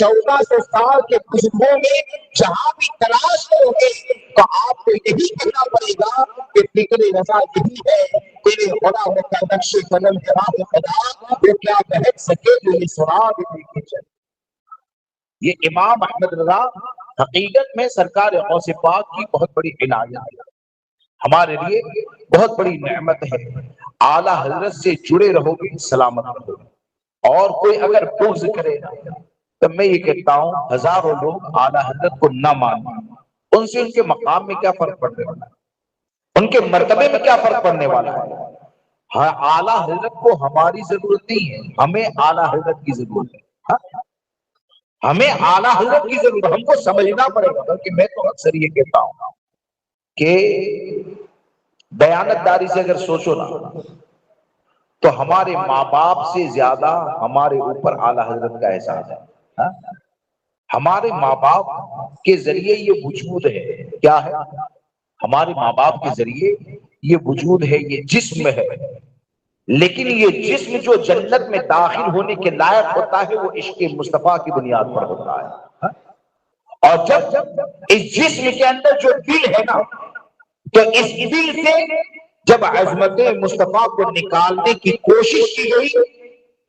1400 سال کے بزرگوں میں جہاں بھی تلاش کرو گے تو آپ کو یہی کہنا پڑے گا کہ فکر رضا یہی ہے۔ تیرے خدا ہو کا نقش قدم ہے راہ خدا، وہ کیا بہت سکے جو یہ سراغ دے کے چلے۔ یہ امام احمد رضا حقیقت میں سرکار غوث پاک کی بہت بڑی عنایت ہے، ہمارے لیے بہت بڑی نعمت ہے۔ اعلیٰ حضرت سے جڑے رہو گے سلامت رہو گے۔ اور کوئی اگر بغض کرے تو میں یہ کہتا ہوں ہزاروں لوگ اعلیٰ حضرت کو نہ مانیں، ان سے ان کے مقام میں کیا فرق پڑنے والا ہے، ان کے مرتبے میں کیا فرق پڑنے والا ہے۔ ہاں، اعلیٰ حضرت کو ہماری ضرورت نہیں ہے، ہمیں اعلیٰ حضرت کی ضرورت ہے۔ ہمیں اعلیٰ حضرت کی ضرورت، ہم کو سمجھنا پڑے گا۔ بلکہ میں تو اکثر یہ کہتا ہوں کہ دیانت داری سے اگر سوچو نا تو ہمارے ماں باپ سے زیادہ ہمارے اوپر اعلیٰ حضرت کا احساس ہے۔ ہمارے ماں باپ کے ذریعے یہ وجود ہے، کیا ہے؟ ہمارے ماں باپ کے ذریعے یہ وجود ہے، یہ جسم ہے۔ لیکن یہ جسم جو جنت میں داخل ہونے کے لائق ہوتا ہے وہ عشق مصطفیٰ کی بنیاد پر ہوتا ہے. اور جب اس جسم کے اندر جو دل ہے نا، تو اس دل سے جب عظمت مصطفیٰ کو نکالنے کی کوشش کی گئی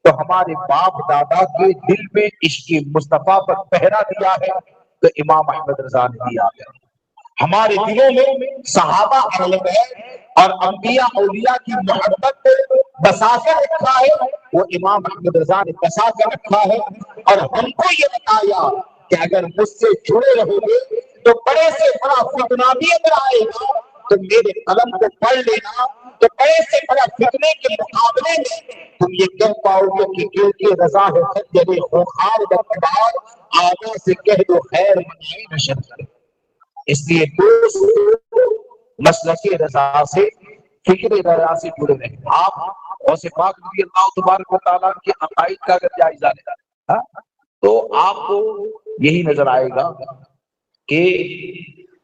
تو ہمارے باپ دادا کے دل میں عشق مصطفیٰ پر پہرا دیا ہے تو امام احمد رضا نے دیا ہے. ہمارے دلوں میں صحابہ اہل بیت اور انبیاء اولیاء کی محبت بسا کے رکھا ہے، وہ امام احمد رضا نے بسا کے رکھا ہے. اور ہم کو یہ بتایا کہ اگر مجھ سے جڑے رہو گے تو بڑے سے بڑا فتنہ بھی اگر آئے گا تو میرے قلم کو پڑھ لینا، تو بڑے سے بڑا فتنے کے مقابلے میں تم یہ کہہ پاؤ گے کہ دل کی رضا ہے خجل خوخار بکبار، آگا سے کہہ دو خیر منائی نشر کرے. اس لیے دوست مسلک رضا سے، فکر رضا سے جڑے رہے. آپ غوث پاک رضی اللہ تبارک و تعالیٰ کے عقائد کا اگر جائزہ لیں تو آپ کو یہی نظر آئے گا کہ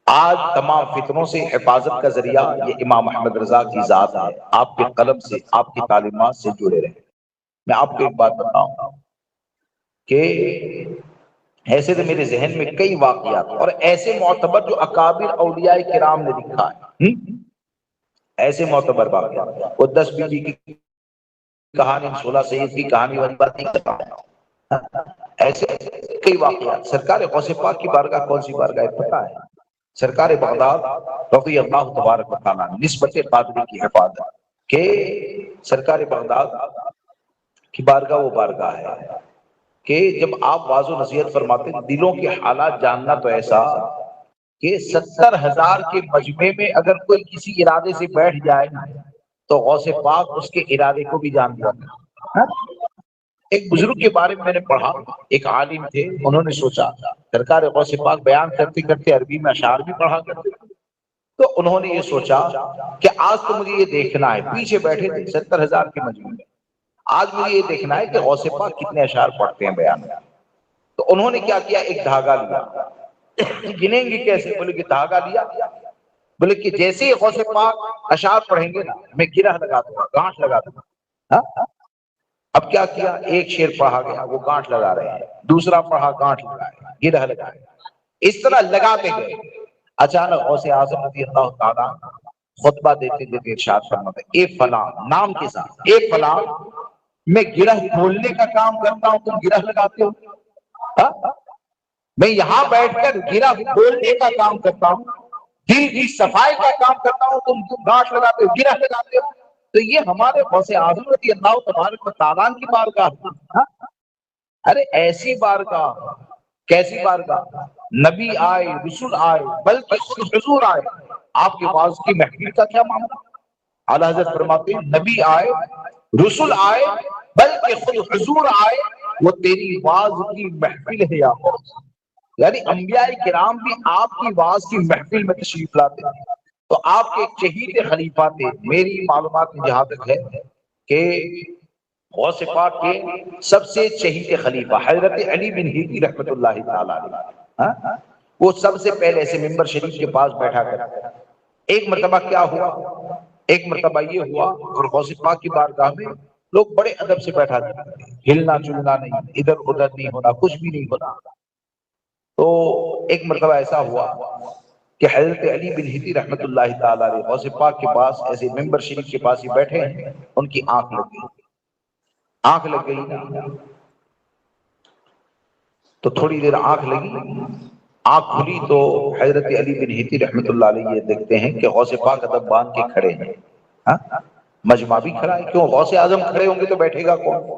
آج تمام فتنوں سے حفاظت کا ذریعہ یہ امام احمد رضا کی ذات ہے. آپ کے قلم سے، آپ کی تعلیمات سے جڑے رہے. میں آپ کو ایک بات بتاؤں کہ ایسے تو میرے ذہن میں کئی واقعات اور ایسے معتبر جو اکابر اولیاء کرام نے لکھا ہے، ایسے معتبر واقعات. وہ 10 بیوی کی کہانی، 16 سید کی کہانی والی بات نہیں کرتا ہوں. ایسے کئی واقعات. سرکار غوث پاک کی بارگاہ کون سی بارگاہ ہے پتہ ہے؟ سرکار بغداد رضی اللہ تبارک و تعالیٰ نسبت قادری کی حفاظت کہ سرکار بغداد کی بارگاہ وہ بارگاہ ہے کہ جب آپ واضح و نصیحت فرماتے ہیں دلوں کے حالات جاننا تو ایسا کہ 70,000 کے مجمع میں اگر کوئی کسی ارادے سے بیٹھ جائے تو غوث پاک اس کے ارادے کو بھی جان جاتا. ایک بزرگ کے بارے میں میں نے پڑھا، ایک عالم تھے، انہوں نے سوچا سرکار غوث پاک بیان کرتے کرتے عربی میں اشعار بھی پڑھا کرتے، تو انہوں نے یہ سوچا کہ آج تو مجھے یہ دیکھنا ہے، پیچھے بیٹھے تھے 70,000 کے مجمع میں، آج مجھے یہ دیکھنا ہے کہ غوث پاک کتنے اشعار پڑھتے ہیں بیان میں. تو انہوں نے کیا کیا، ایک دھاگا لیا. گنیں گے کیسے؟ بولے کہ دھاگا لیا، بولے کہ جیسے ہی غوث پاک اشعار پڑھیں گے نا میں گرہ لگا دوں گا، گانٹھ لگا دوں گا. اب کیا کیا، ایک شعر پڑھا گیا وہ گانٹھ لگا رہے ہیں، دوسرا پڑھا گانٹھ لگائے، گرہ لگائے، اس طرح لگاتے گئے. اچانک غوث اعظم رضی اللہ تعالیٰ خطبہ دیتے دیتے ارشاد فرماتے اے فلاں، نام کے ساتھ، اے فلاں میں گرہ کھولنے کا کام کرتا ہوں، تم گرہ لگاتے ہو. میں یہاں بیٹھ کر گرہ کھولنے کا کام کرتا ہوں، دل کی صفائی کا کام کرتا ہوں، تم گانٹھ لگاتے ہو، گرہ لگاتے ہو. تو یہ ہمارے غوث اعظم رضی اللہ تبارک و تعالیٰ کی بارگاہ. ارے ایسی بارگاہ، کیسی بارگاہ؟ نبی آئے، رسول آئے، بلکہ خود حضور آئے. آپ کے واعظ کی محفل کا کیا معاملہ؟ اعلیٰ حضرت فرماتے ہیں نبی آئے، رسول آئے، بلکہ خود حضور آئے، وہ تیری واعظ کی محفل ہے یا غوث. یعنی انبیاء کرام بھی آپ کی واعظ کی محفل میں تشریف لاتے ہیں. تو آپ کے چہیتے خلیفہ تھے. میری معلومات میں جہاں تک ہے کہ غوث پاک کے سب سے چہیتے خلیفہ حضرت علی بن ہیتی رحمۃ اللہ تعالی علیہ، وہ سب سے پہلے سے ممبر شریف کے پاس بیٹھا کر ایک مرتبہ کیا ہوا، ایک مرتبہ یہ ہوا اور غوث پاک کی بارگاہ میں لوگ بڑے ادب سے بیٹھا کرتے تھے، ہلنا چلنا نہیں، ادھر ادھر نہیں ہونا، کچھ بھی نہیں ہونا. تو ایک مرتبہ ایسا ہوا کہ حضرت علی بن ہیتی رحمۃ اللہ تعالی علیہ غوث پاک کے پاس ایسے ممبر شریف کے پاس ہی بیٹھے ہیں، ان کی آنکھ لگ گئی. آنکھ لگ گئی تو تھوڑی دیر آنکھ لگی، آنکھ کھلی تو حضرت علی بن ہیتی رحمۃ اللہ علیہ یہ دیکھتے ہیں کہ غوث پاک ادب باندھ کے کھڑے ہیں. مجمع بھی کھڑا ہے، کیوں غوث اعظم کھڑے ہوں گے تو بیٹھے گا کون؟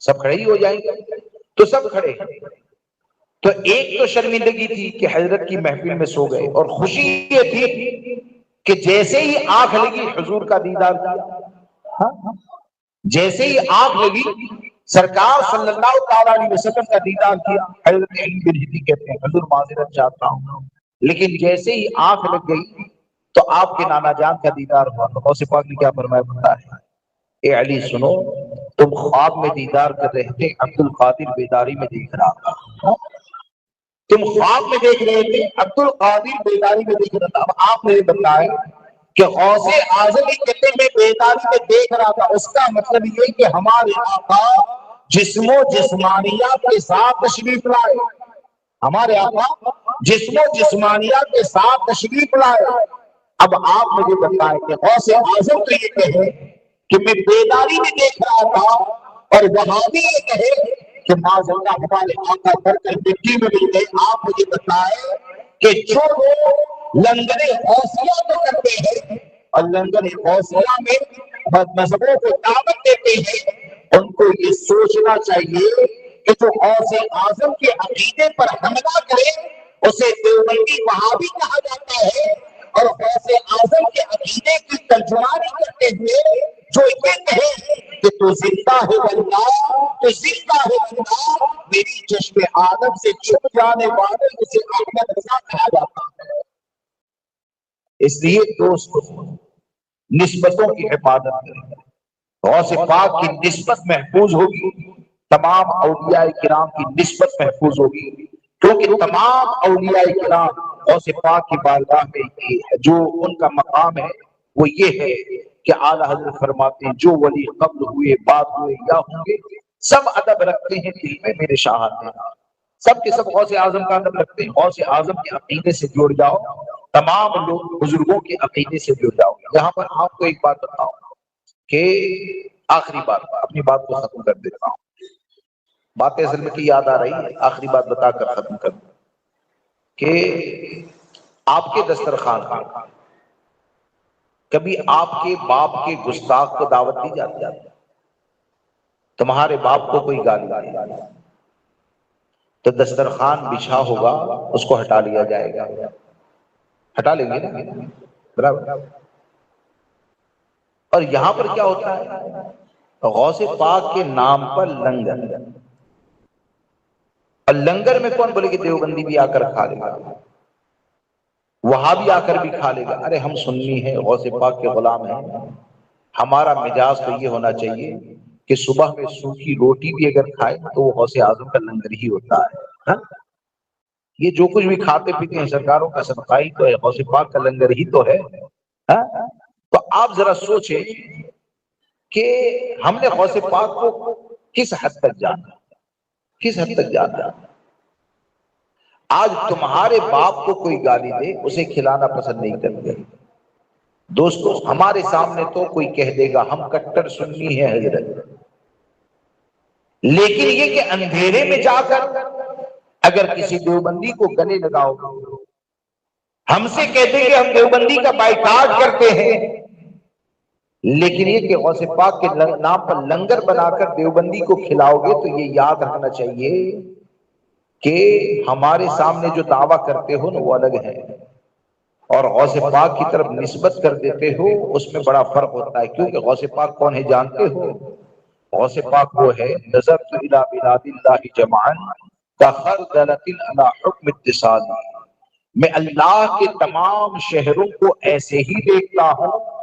سب کھڑے ہی ہو جائیں گے. تو سب کھڑے ہیں. تو ایک تو شرمندگی تھی کہ حضرت کی محفل میں سو گئے، اور خوشی یہ تھی کہ جیسے ہی آنکھ لگی حضور کا دیدار کیا. جیسے ہی آنکھ لگی سرکار صلی اللہ تعالیٰ علیہ وسلم کا دیدار کیا. حضرت علی بن ہیتی کہتے ہیں حضور معذرت چاہتا ہوں، لیکن جیسے ہی آنکھ لگ گئی تو آپ کے نانا جان کا دیدار ہوا. تو غوث پاک نے کیا فرمایا پتہ ہے؟ اے علی سنو، تم خواب میں دیدار کر رہے تھے، عبد القادر بیداری میں دیکھ رہا تھا. تم خواب میں دیکھ رہے تھے، عبد القادر بیداری میں دیکھ رہا تھا. اب آپ نے بتایا کہ غوث اعظم کہتے ہیں میں بیداری میں دیکھ رہا تھا، اس کا مطلب یہ کہ ہمارے آقا جسم و جسمانیات کے ساتھ تشریف لائے، ہمارے آقا جسم و جسمانیات کے ساتھ تشریف لائے۔ اب آپ مجھے بتائیں کہ غوث اعظم تو یہ کہے کہ میں بیداری میں دیکھ رہا تھا، اور وہاں بھی یہ کہے کہ معاذ اللہ ہمارے آقا بھر کر مٹی میں مل گئے۔ آپ مجھے بتائیں کہ جو لوگ لنگر غوثیہ تو کرتے ہیں اور لنگر غوثیہ میں مذہبوں کو دعوت دیتے ہیں، ان کو یہ سوچنا چاہیے کہ جو غوث اعظم کے عقیدے پر حملہ کرے اسے دیوبندی وہابی کہا جاتا ہے، اور غوث اعظم کے عقیدے کی ترجمانی کرتے ہوئے جو یہ کہے کہ تو زندہ ہے واللہ، تو زندہ ہے واللہ، میری چشم آدم سے چھپ جانے والے اسے احمد رضا کہا جاتا ہے۔ اس لیے دوست نسبتوں کی حفاظت کریں، غوث پاک کی نسبت محفوظ ہوگی، تمام اولیاء کرام کی نسبت محفوظ ہوگی، کیونکہ تمام اولیاء کرام غوث پاک کی بارگاہ میں جو ان کا مقام ہے وہ یہ ہے کہ اعلیٰ حضرت فرماتے ہیں جو ولی قبل ہوئے بعد ہوئے یا ہوں گے سب ادب رکھتے ہیں دل میں میرے شاہد میں، سب کے سب غوث اعظم کا ادب رکھتے ہیں۔ غوث اعظم کے عقیدے سے جڑ جاؤ، تمام لوگ بزرگوں کے عقیدے سے جڑ جاؤ۔ یہاں پر آپ کو ایک بات بتاؤں کہ آخری بات، اپنی بات کو ختم کر دیتا ہوں، باتیں اصل میں کی یاد آ رہی ہے، آخری بات بتا کر ختم کر دوں کہ آپ کے دسترخوان کبھی آپ کے باپ کے گستاخ کو دعوت دی جاتی ہے؟ تمہارے باپ کو کوئی گالی دے تو دسترخوان بچھا ہوگا اس کو ہٹا لیا جائے گا، ہٹا لیں گے نا، برابر۔ اور یہاں پر کیا ہوتا ہے؟ غوث پاک کے نام پر لنگر، اور لنگر میں کون بولے کہ دیوبندی بھی آ کر کھا لے گا، وہاں بھی آ کر بھی کھا لے گا؟ ارے ہم سنی ہیں، غوث پاک کے غلام ہیں، ہمارا مزاج تو یہ ہونا چاہیے کہ صبح میں سوکھی روٹی بھی اگر کھائے تو وہ غوث اعظم کا لنگر ہی ہوتا ہے۔ یہ جو کچھ بھی کھاتے پیتے ہیں سرکاروں کا صدقہ ہی تو ہے، غوث پاک کا لنگر ہی تو ہے۔ تو آپ ذرا سوچیں کہ ہم نے غوث پاک کو کس حد تک جانا، کس حد تک جانا۔ آج تمہارے باپ کو کوئی گالی دے اسے کھلانا پسند نہیں کرتے دوستو، ہمارے سامنے تو کوئی کہہ دے گا ہم کٹر سنی ہے حضرت، لیکن یہ کہ اندھیرے میں جا کر اگر کسی دیوبندی کو گلے لگاؤ، ہم سے کہتے کہ ہم دیوبندی کا بائیکاٹ کرتے ہیں، لیکن یہ کہ غوث پاک کے نام پر لنگر بنا کر دیوبندی کو کھلاؤ گے تو یہ یاد رکھنا چاہیے کہ ہمارے سامنے جو دعویٰ کرتے ہو نا وہ الگ ہے، اور غوث پاک کی طرف نسبت کر دیتے ہو اس میں بڑا فرق ہوتا ہے۔ کیونکہ غوث پاک کون ہے جانتے ہو؟ غوث پاک وہ ہے نظرت الی بلاد اللہ جمعا کخردلۃ علی حکم اتصال، میں اللہ کے تمام شہروں کو ایسے ہی دیکھتا ہوں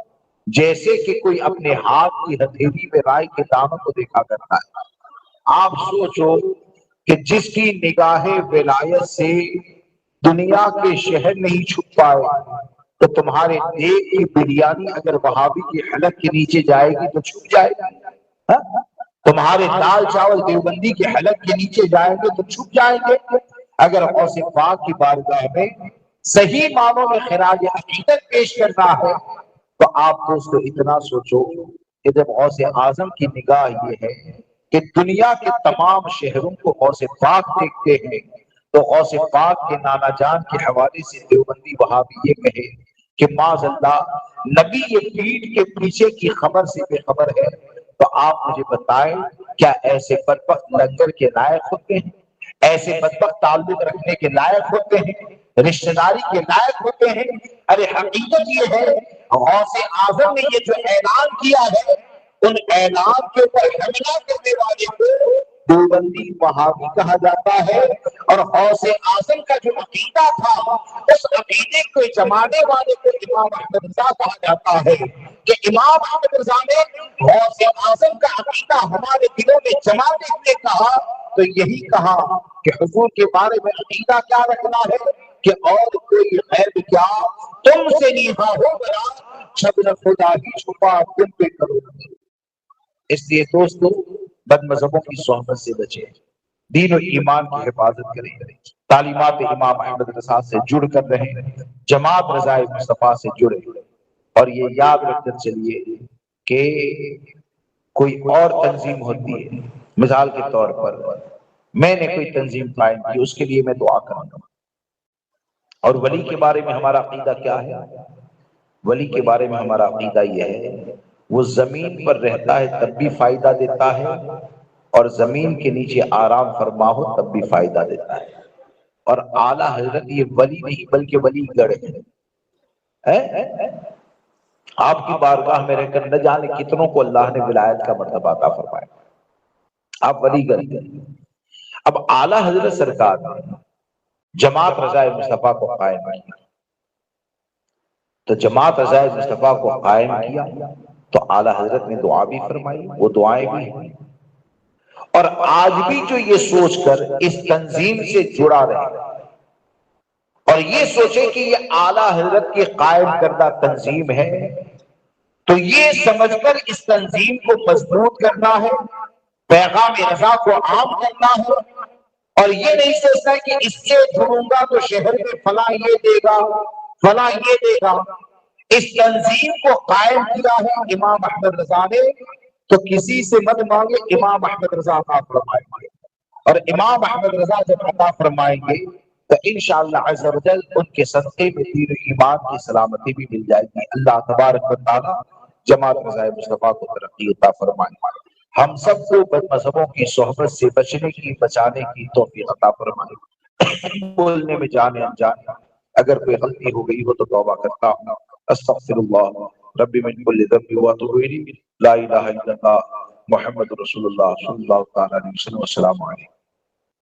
جیسے کہ کوئی اپنے ہاتھ کی ہتھیلی میں رائے کے دانوں کو دیکھا کرتا ہے۔ آپ سوچو کہ جس کی نگاہ ولایت سے دنیا کے شہر نہیں چھپ پائے تو تمہارے دیگ کی بریانی اگر وہابی کی حلق کے نیچے جائے گی تو چھپ جائے گی، تمہارے دال چاول دیوبندی کے حلق کے نیچے جائیں گے تو چھپ جائیں گے۔ اگر غوث پاک کی بارگاہ میں صحیح معنوں میں خراج عقیدت پیش کرنا ہے تو آپ دوستو اتنا سوچو کہ جب غوث اعظم کی نگاہ یہ ہے کہ دنیا کے تمام شہروں کو غوث پاک دیکھتے ہیں تو غوث پاک کے نانا جان کے حوالے سے دیوبندی وہابی یہ کہے کہ معاذ اللہ نبی یہ پیٹھ کے پیچھے کی خبر سے بے خبر ہے، تو آپ مجھے بتائیں کیا ایسے بدبخت لنگر کے لائق ہوتے ہیں؟ ایسے بدبخت تعلق رکھنے کے لائق ہوتے ہیں؟ رشتہ داری کے لائق ہوتے ہیں؟ ارے حقیقت یہ ہے غوث اعظم نے یہ جو اعلان کیا ہے ان اعلان کے اوپر حملہ کرنے والے کو دیوبندی وہابی کہا جاتا ہے، اور غوث اعظم کا جو عقیدہ تھا اس عقیدے کو جمانے والے کو امام احمد رضا کہا جاتا ہے کہ امام احمد رضا نے غوث اعظم کا عقیدہ ہمارے دلوں میں جمانے کے لیے کہا تو یہی کہا کہ حضور کے بارے میں عقیدہ کیا رکھنا ہے کہ اور کوئی غیب کیا تم سے نیوا ہو بنا، شبن خدا ہی چھپا تم پہ کرو۔ اس لیے دوستو بد مذہبوں کی صحبت سے بچیں، دین و ایمان کی حفاظت کریں، تعلیمات امام احمد رضا سے جڑ کر رہیں، جماعت رضا مصطفیٰ سے جڑیں، اور یہ یاد رکھ کر چلیے کہ کوئی اور تنظیم ہوتی ہے، مثال کے طور پر میں نے کوئی تنظیم قائم کی، اس کے لیے میں دعا کروں گا۔ اور ولی کے بارے میں ہمارا عقیدہ کیا ہے؟ ولی کے بارے میں ہمارا عقیدہ یہ ہے وہ زمین پر رہتا ہے تب بھی فائدہ دیتا ہے، اور زمین کے نیچے آرام فرما ہو تب بھی فائدہ دیتا ہے۔ اور اعلیٰ حضرت یہ ولی نہیں بلکہ ولی گڑھ ہے۔ آپ کی بارگاہ میں رہ کر نہ جانے کتنوں کو اللہ نے ولایت کا مرتبہ عطا فرمایا، آپ ولی گڑھ ہیں۔ اب اعلیٰ حضرت سرکار نے جماعت رضا مصطفیٰ کو قائم کیا، تو جماعت رضا مصطفیٰ کو قائم کیا تو اعلیٰ حضرت نے دعا بھی فرمائی، وہ دعائیں بھی ہیں، اور آج بھی جو یہ سوچ کر اس تنظیم سے جڑا رہے اور یہ سوچے کہ یہ اعلیٰ حضرت کی قائم کردہ تنظیم ہے، تو یہ سمجھ کر اس تنظیم کو مضبوط کرنا ہے، پیغام رضا کو عام کرنا ہے، اور یہ نہیں سوچنا کہ اس سے جڑوں گا تو شہر میں فلاں یہ دے گا فلاں یہ دے گا۔ اس تنظیم کو قائم کیا ہے امام احمد رضا نے، تو کسی سے مت مانگے، امام احمد رضا عطا فرمائیں گے، اور امام احمد رضا جب عطا فرمائیں گے تو انشاءاللہ عز و جل ان کے صدقے میں دین و ایمان کی سلامتی بھی مل جائے گی۔ اللہ تبارک و تعالی جماعت رضا مصطفیٰ کو ترقی عطا فرمائے، ہم سب کو بد مذہبوں کی صحبت سے بچنے کی بچانے کی توفیق عطا فرمائے۔ بولنے میں جانے انجانے اگر کوئی غلطی ہو گئی ہو تو توبہ کرتا ہوں، استغفر اللہ ربی من کل ذنب واتوب الیہ، لا الہ الا اللہ محمد رسول اللہ صلی اللہ تعالی علیہ وسلم۔ السلام علیکم۔